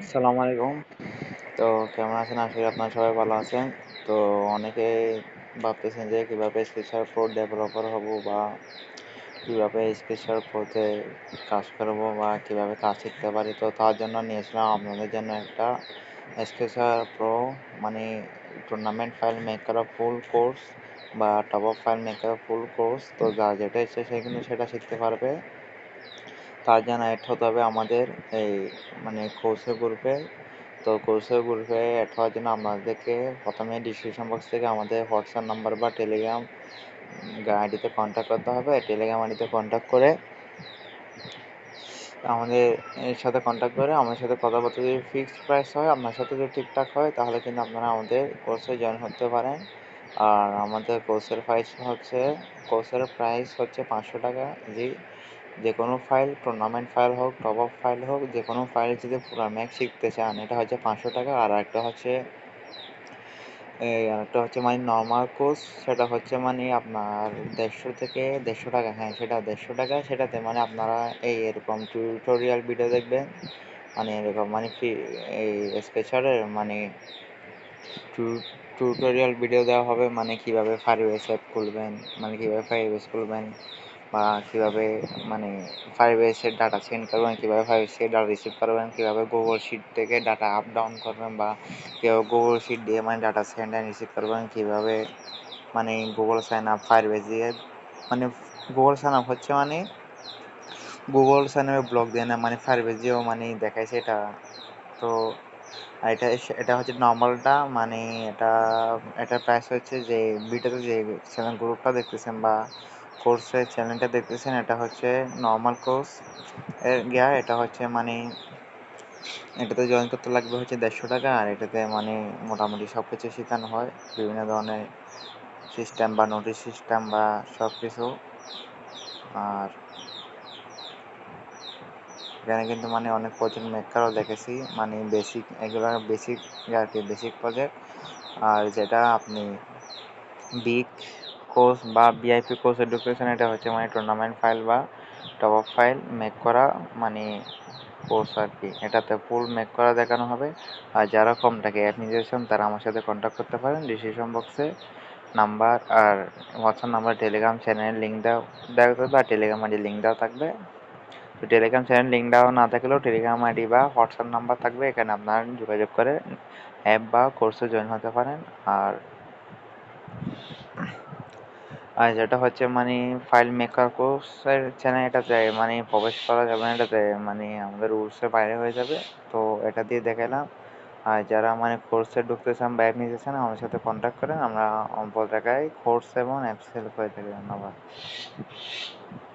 আসসালামু আলাইকুম। তো কেমন আছেন? আশা করি আপনারা সবাই ভালো আছেন। তো অনেকেই ভাবতেছেন যে কিভাবে স্কেচার প্রো ডেভেলপার হব বা কিভাবে স্কেচার প্রোতে কাজ করব বা কিভাবে কাজ শিখতে পারি। তো তার জন্য নিয়ে আসলাম আপনাদের জন্য একটা স্কেচার প্রো মানে টুর্নামেন্ট ফাইল মেক করা ফুল কোর্স বা টপ আপ ফাইল মেক করা ফুল কোর্স। তো যা যেটা ইচ্ছে সে কিন্তু সেটা শিখতে পারবে। তার জন্য অ্যাড হতে হবে আমাদের এই কোর্সের গ্রুপে। তো কোর্সের গ্রুপে অ্যাড হওয়ার জন্য আপনাদেরকে প্রথমে ডিসক্রিপশন বক্স থেকে আমাদের হোয়াটসঅ্যাপ নাম্বার বা টেলিগ্রাম আইডিতে কন্ট্যাক্ট করতে হবে। টেলিগ্রাম আইডিতে কন্ট্যাক্ট করে আমাদের এর সাথে কন্ট্যাক্ট করে আমাদের সাথে কথাবার্তা যদি ফিক্সড প্রাইস হয়, আপনার সাথে যদি ঠিকঠাক হয়, তাহলে কিন্তু আপনারা আমাদের কোর্সে জয়েন হতে পারেন। আর আমাদের কোর্সের প্রাইস হচ্ছে 500 টাকা। যে কোনো ফাইল, টুর্নামেন্ট ফাইল হোক, টপ আপ ফাইল হোক, যে কোনো ফাইল যদি পুরো ম্যাক্স শিখতে চান, এটা হচ্ছে 500 টাকা। আর একটা হচ্ছে নর্মাল কোর্স, সেটা হচ্ছে আপনার 150 থেকে 150 টাকা। হ্যাঁ, সেটা 150 টাকা। সেটাতে আপনারা এরকম টিউটোরিয়াল ভিডিও দেখবেন, এরকম এই স্কেচারের টিউটোরিয়াল ভিডিও দেওয়া হবে, কিভাবে ফায়ারবেস অ্যাপ খুলবেন, কিভাবে ফায়ারবেস খুলবেন বা কিভাবে ফায়ারবেসের ডাটা সেন্ড করবেন, কিভাবে ফায়ারবেস থেকে ডাটা রিসিভ করবেন, কিভাবে গুগল শিট থেকে ডাটা আপ ডাউন করবেন বা কিভাবে গুগল শিট দিয়ে ডাটা সেন্ড অ্যান্ড রিসিভ করবেন, কিভাবে গুগল সাইন আপ ফায়ারবেস দিয়ে গুগল সাইন আপ হচ্ছে গুগল সাইন আপে ব্লক দিয়ে না, ফায়ারবেস দিয়েও দেখাইছে এটা। তো আর এটা হচ্ছে নর্মালটা, এটা এটার প্রাইস হচ্ছে যে ভিডিওতে যে চ্যানেল গ্রুপটা দেখতেছেন বা কোর্সের চ্যানেলটা দেখতেছেন, এটা হচ্ছে নর্মাল কোর্স এর এটা হচ্ছে এটাতে জয়েন করতে লাগবে হচ্ছে 150 টাকা। আর এটাতে মোটামুটি সব কিছু শেখানো হয়, বিভিন্ন ধরনের সিস্টেম বা নোটিশ সিস্টেম বা সব কিছু। আর এখানে কিন্তু অনেক প্রজেক্ট মেকারও দেখেছি, বেসিক, এগুলো বেসিক আর কি, বেসিক প্রজেক্ট। আর যেটা আপনি বিগ কোর্স বা ভিআইপি কোর্স এডুকেশন, এটা হচ্ছে টুর্নামেন্ট ফাইল বা টপ আপ ফাইল মেক করা কোর্স আর কি। এটাতে ফুল মেক করা দেখানো হবে। আর যারা কম টাকা অ্যাপ নিতে চান, তারা আমার সাথে কন্ট্যাক্ট করতে পারেন। ডিসক্রিপশন বক্সে নাম্বার আর হোয়াটসঅ্যাপ নাম্বার, টেলিগ্রাম চ্যানেলের লিঙ্ক দেওয়া থাকবে আর টেলিগ্রাম আইডি লিঙ্ক দেওয়া থাকবে। তো টেলিগ্রাম চ্যানেল লিঙ্ক দেওয়া না থাকলেও টেলিগ্রাম আইডি বা হোয়াটসঅ্যাপ নাম্বার থাকবে, এখানে আপনারা যোগাযোগ করে অ্যাপ বা কোর্সে জয়েন হতে পারেন। আর আর যেটা হচ্ছে ফাইল মেকার কোর্সের চ্যানেল, এটাতে প্রবেশ করা যাবে না, এটাতে আমাদের রুলসের বাইরে হয়ে যাবে। তো এটা দিয়ে দেখালাম। আর যারা কোর্সে ঢুকতে চান বা অ্যাপ নিতে চান, আমার সাথে কন্ট্যাক্ট করেন। আমরা অল্প টাকায় কোর্স এবং অ্যাপ সেল করে থাকি। ধন্যবাদ।